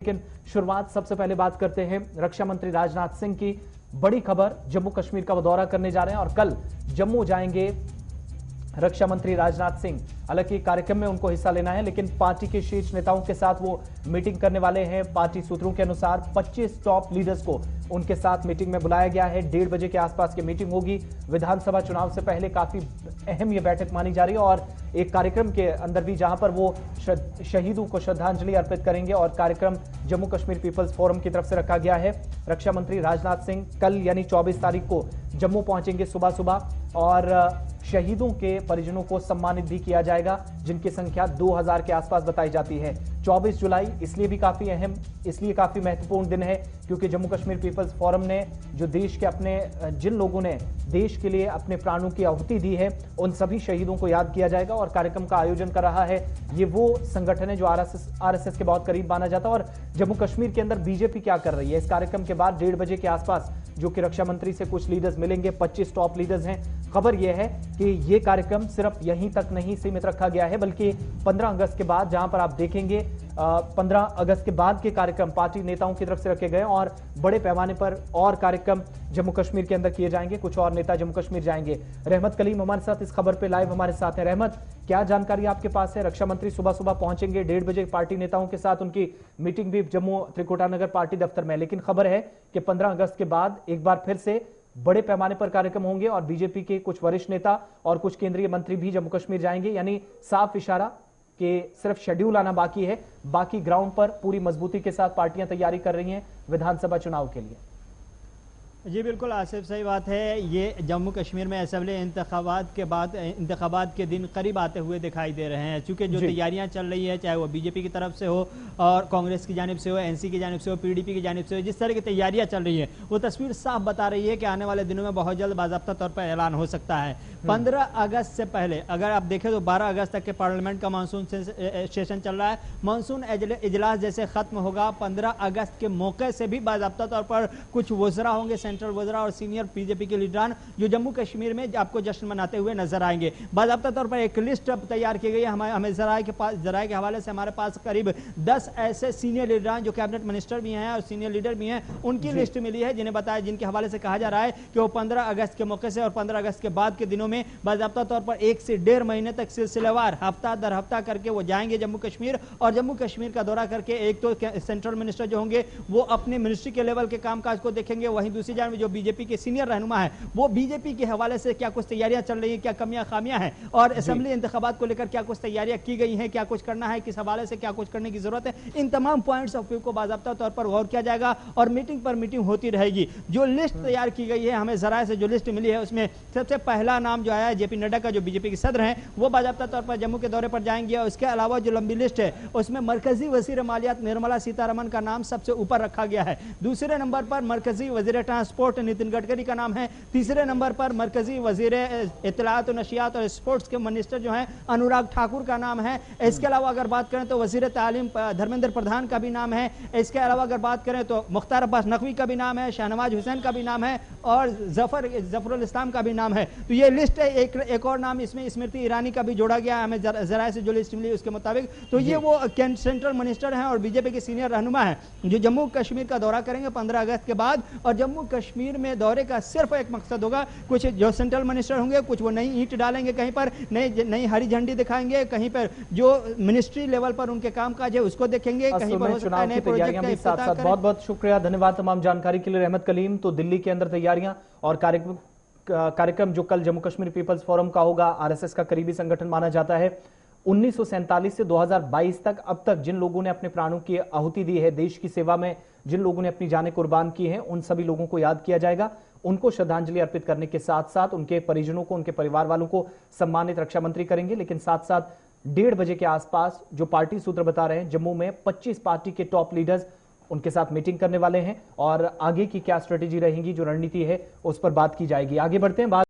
लेकिन शुरुआत सबसे पहले बात करते हैं रक्षा मंत्री राजनाथ सिंह की। बड़ी खबर, जम्मू कश्मीर का वो दौरा करने जा रहे हैं और कल जम्मू जाएंगे रक्षा मंत्री राजनाथ सिंह। हालांकि कार्यक्रम में उनको हिस्सा लेना है, लेकिन पार्टी के शीर्ष नेताओं के साथ वो मीटिंग करने वाले हैं। पार्टी सूत्रों के अनुसार 25 टॉप लीडर्स को उनके साथ मीटिंग में बुलाया गया है। 1:30 बजे के आसपास की मीटिंग होगी। विधानसभा चुनाव से पहले काफी अहम ये बैठक मानी जा रही है और एक कार्यक्रम के अंदर भी जहां पर वो शहीदों को श्रद्धांजलि अर्पित करेंगे और कार्यक्रम जम्मू कश्मीर पीपल्स फोरम की तरफ से रखा गया है। रक्षा मंत्री राजनाथ सिंह कल यानी 24 तारीख को जम्मू पहुंचेंगे सुबह सुबह और शहीदों के परिजनों को सम्मानित भी किया जाएगा, जिनकी संख्या 2000 के आसपास बताई जाती है। 24 जुलाई इसलिए भी काफी अहम, इसलिए काफी महत्वपूर्ण दिन है क्योंकि जम्मू कश्मीर पीपल्स फोरम ने जो देश के जिन लोगों ने देश के लिए अपने प्राणों की आहुति दी है, उन सभी शहीदों को याद किया जाएगा और कार्यक्रम का आयोजन कर रहा है। ये वो संगठन है जो आरएसएस के बहुत करीब माना जाता है। और जम्मू कश्मीर के अंदर बीजेपी क्या कर रही है, इस कार्यक्रम के बाद 1:30 बजे के आसपास जो कि रक्षा मंत्री से कुछ लीडर्स मिलेंगे, 25 टॉप लीडर्स हैं। खबर यह है कि यह कार्यक्रम सिर्फ यहीं तक नहीं सीमित रखा गया है, बल्कि 15 अगस्त के बाद, जहां पर आप देखेंगे 15 अगस्त के बाद के कार्यक्रम पार्टी नेताओं की तरफ से रखे गए और बड़े पैमाने पर और कार्यक्रम जम्मू कश्मीर के अंदर किए जाएंगे। कुछ और नेता जम्मू कश्मीर जाएंगे। रहमत कलीम हमारे साथ इस खबर पे लाइव हमारे साथ है। रहमत, क्या जानकारी आपके पास है? रक्षा मंत्री सुबह सुबह पहुंचेंगे 1:30 बजे पार्टी नेताओं के साथ, उनकी मीटिंग भी जम्मू त्रिकुटा नगर पार्टी दफ्तर में, लेकिन खबर है कि 15 अगस्त के बाद एक बार फिर से बड़े पैमाने पर कार्यक्रम होंगे और बीजेपी के कुछ वरिष्ठ नेता और कुछ केंद्रीय मंत्री भी जम्मू कश्मीर जाएंगे। यानी साफ इशारा कि सिर्फ शेड्यूल आना बाकी है, बाकी ग्राउंड पर पूरी मजबूती के साथ पार्टियां तैयारी कर रही हैं विधानसभा चुनाव के लिए। जी बिल्कुल आसिफ, सही बात है। ये जम्मू कश्मीर में असेंबली इंतखाबात के बाद इंतखाबात के दिन करीब आते हुए दिखाई दे रहे हैं। चूंकि जो तैयारियां चल रही है, चाहे वो बीजेपी की तरफ से हो और कांग्रेस की जानिब से हो, एनसी की जानिब से हो, पीडीपी की जानिब से हो, जिस तरह की तैयारियां चल रही है वो तस्वीर साफ बता रही है कि आने वाले दिनों में बहुत जल्द बाज़ाब्ता तौर पर ऐलान हो सकता है। 15 अगस्त से पहले अगर आप देखें तो 12 अगस्त तक के पार्लियामेंट का मानसून सेशन चल रहा है। मानसून इजलास जैसे खत्म होगा, 15 अगस्त के मौके से भी बाज़ाब्ता तौर पर कुछ वज़रा होंगे, सेंट्रल वज़रा और सीनियर बीजेपी के लीडरान, जो जम्मू कश्मीर में आपको जश्न मनाते हुए नजर आएंगे। बाज़ाब्ता तौर पर एक लिस्ट अब तैयार की गई है। हमें जराये के हवाले से हमारे पास करीब 10 ऐसे सीनियर लीडरान जो कैबिनेट मिनिस्टर भी हैं और सीनियर लीडर भी हैं, उनकी लिस्ट मिली है, जिनके हवाले से कहा जा रहा है कि वो 15 अगस्त के मौके से और 15 अगस्त के बाद के दिनों में बाज़ाब्ता तौर पर 1 से 1.5 महीने तक सिलसिलेवार हफ्ता दर हफ्ता करके वो जाएंगे जम्मू कश्मीर और जम्मू कश्मीर का दौरा करके एक तो सेंट्रल मिनिस्टर जो होंगे वो अपने मिनिस्ट्री के लेवल के कामकाज को देखेंगे, वहीं दूसरी जानब जो बीजेपी के सीनियर रहनुमा है वो बीजेपी के हवाले से क्या कुछ तैयारियां चल रही है, क्या कमियां खामियां हैं और असेंबली इंतखाबात को लेकर क्या कुछ तैयारियां की गई हैं, क्या कुछ करना है, किस हवाले से क्या कुछ करने की जरूरत है, इन तमाम पॉइंट्स ऑफ व्यू को बाज़ाब्ता तौर पर गौर किया जाएगा और मीटिंग पर मीटिंग होती रहेगी। जो लिस्ट तैयार की गई है, हमें जराये से जो लिस्ट मिली है, उसमें सबसे पहला नाम जो आया है जेपी नड्डा का, जो बीजेपी के सदर हैं, वो बाज़ाब्ता तौर पर जम्मू के दौरे पर जाएंगे। और इसके अलावा जो लंबी लिस्ट है उसमें मरकजी वज़ीर मालियात निर्मला सीतारमण का नाम सबसे ऊपर रखा गया है। दूसरे नंबर पर मरकजी वज़ीर ट्रांसपोर्ट नितिन गडकरी का नाम है। तीसरे नंबर पर मरकजी वज़ीर इत्तलात और नशियात और स्पोर्ट्स के मिनिस्टर जो हैं अनुराग ठाकुर का नाम है। इसके अलावा अगर बात करें तो वज़ीर तालीम धर्मेंद्र प्रधान का भी नाम है। इसके अलावा अगर बात करें तो मुख्तार अब्बास नकवी का भी नाम है, शाहनवाज हुसैन का भी नाम है और जफरुल इस्लाम का भी नाम है। तो ये लिस्ट है। एक और नाम इसमें स्मृति ईरानी का भी जोड़ा गया है, हमें जराये से जो लिस्ट मिली उसके मुताबिक। तो ये वो सेंट्रल मिनिस्टर हैं और बीजेपी के सीनियर रहनुमा हैं जो जम्मू कश्मीर का दौरा करेंगे 15 अगस्त के बाद। और जम्मू कश्मीर में दौरे का सिर्फ एक मकसद होगा, कुछ जो सेंट्रल मिनिस्टर होंगे कुछ वो नई ईंट डालेंगे, कहीं पर नई हरी झंडी दिखाएंगे, कहीं पर जो मिनिस्ट्री लेवल पर उनके कामकाज है उसको देखेंगे, कहीं पर चुनाव की तैयारियां भी साथ साथ। बहुत बहुत शुक्रिया, धन्यवाद तमाम जानकारी के लिए रहमत कलीम। तो दिल्ली के अंदर तैयारियां और कार्यक्रम जो कल जम्मू कश्मीर पीपल्स फोरम का होगा, आरएसएस का करीबी संगठन माना जाता है। 1947 से 2022 तक अब तक जिन लोगों ने अपने प्राणों की आहुति दी है, देश की सेवा में जिन लोगों ने अपनी जानें कुर्बान की हैं, उन सभी लोगों को याद किया जाएगा। उनको श्रद्धांजलि अर्पित करने के साथ साथ उनके परिजनों को, उनके परिवार वालों को सम्मानित रक्षा मंत्री करेंगे। लेकिन साथ साथ 1:30 बजे के आसपास जो पार्टी सूत्र बता रहे हैं, जम्मू में 25 पार्टी के टॉप लीडर्स उनके साथ मीटिंग करने वाले हैं और आगे की क्या स्ट्रेटेजी रहेगी, जो रणनीति है, उस पर बात की जाएगी। आगे बढ़ते हैं।